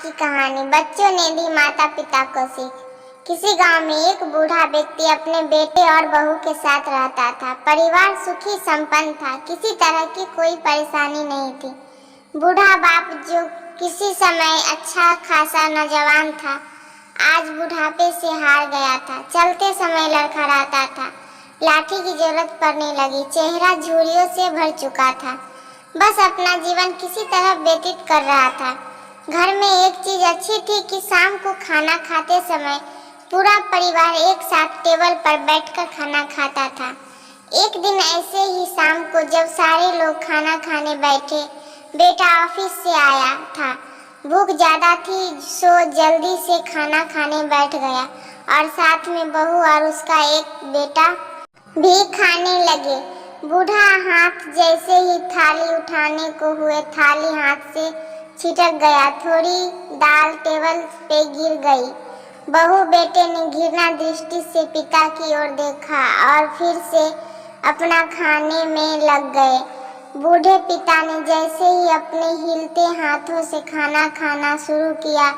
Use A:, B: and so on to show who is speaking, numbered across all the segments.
A: की कहानी। बच्चों ने दी माता पिता को सीख। किसी गांव में एक बूढ़ा व्यक्ति अपने बेटे और बहू के साथ रहता था। परिवार सुखी संपन्न था, किसी तरह की कोई परेशानी नहीं थी। बूढ़ा बाप जो किसी समय अच्छा खासा नौजवान था, आज बुढ़ापे से हार गया था। चलते समय लड़खड़ाता था, लाठी की जरूरत पड़ने लगी, चेहरा झुर्रियों से भर चुका था, बस अपना जीवन किसी तरह व्यतीत कर रहा था। घर में एक चीज अच्छी थी कि शाम को खाना खाते समय पूरा परिवार एक साथ टेबल पर बैठकर खाना खाता था। एक दिन ऐसे ही शाम को जब सारे लोग खाना खाने बैठे, बेटा ऑफिस से आया था। भूख ज्यादा थी सो जल्दी से खाना खाने बैठ गया और साथ में बहू और उसका एक बेटा भी खाने लगे। बूढ़ा हाथ जैसे ही थाली उठाने को हुए, थाली हाथ से छिटक गया, थोड़ी दाल टेबल पे गिर गई। बहू बेटे ने घृणा दृष्टि से पिता की ओर देखा और फिर से अपना खाने में लग गए। बूढ़े पिता ने जैसे ही अपने हिलते हाथों से खाना खाना शुरू किया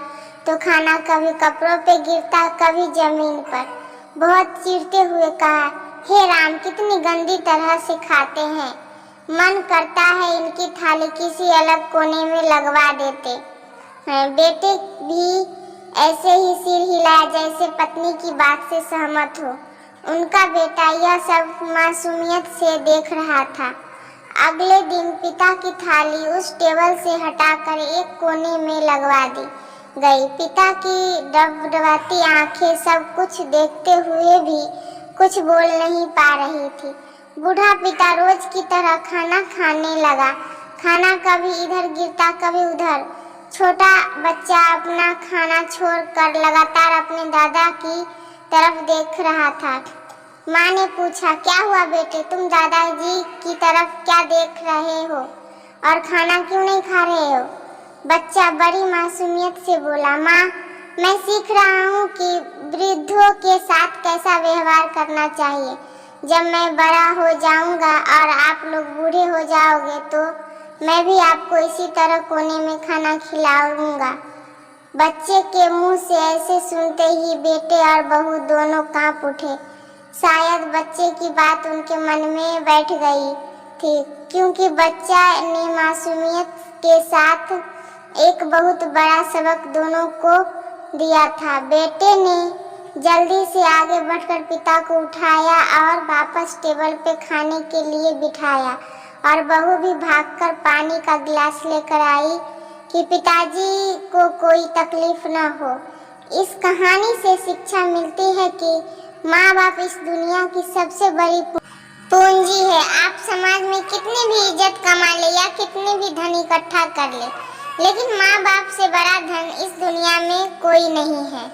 A: तो खाना कभी कपड़ों पे गिरता, कभी जमीन पर। बहुत चिढ़ते हुए कहा, हे राम, कितनी गंदी तरह से खाते हैं। मन करता है इनकी थाली किसी अलग कोने में लगवा देते हैं। बेटे भी ऐसे ही सिर हिलाया जैसे पत्नी की बात से सहमत हो। उनका बेटा यह सब मासूमियत से देख रहा था। अगले दिन पिता की थाली उस टेबल से हटाकर एक कोने में लगवा दी गई। पिता की डबडबाती आंखें सब कुछ देखते हुए भी कुछ बोल नहीं पा रही थी। बूढ़ा पिता रोज की तरह खाना खाने लगा। खाना कभी इधर गिरता, कभी उधर। छोटा बच्चा अपना खाना छोड़कर लगातार अपने दादा की तरफ देख रहा था। माँ ने पूछा, क्या हुआ बेटे, तुम दादाजी की तरफ क्या देख रहे हो और खाना क्यों नहीं खा रहे हो? बच्चा बड़ी मासूमियत से बोला, माँ, मैं सीख रहा हूँ कि वृद्धों के साथ कैसा व्यवहार करना चाहिए। जब मैं बड़ा हो जाऊंगा और आप लोग बूढ़े हो जाओगे तो मैं भी आपको इसी तरह कोने में खाना खिलाऊंगा। बच्चे के मुंह से ऐसे सुनते ही बेटे और बहू दोनों कांप उठे। शायद बच्चे की बात उनके मन में बैठ गई थी, क्योंकि बच्चा ने मासूमियत के साथ एक बहुत बड़ा सबक दोनों को दिया था। बेटे ने जल्दी से आगे बढ़कर पिता को उठाया और वापस टेबल पे खाने के लिए बिठाया और बहू भी भागकर पानी का गिलास लेकर आई कि पिताजी को कोई तकलीफ न हो। इस कहानी से शिक्षा मिलती है कि माँ बाप इस दुनिया की सबसे बड़ी पूंजी है। आप समाज में कितनी भी इज्जत कमा ले या कितने भी धन इकट्ठा कर ले, लेकिन माँ बाप से बड़ा धन इस दुनिया में कोई नहीं है।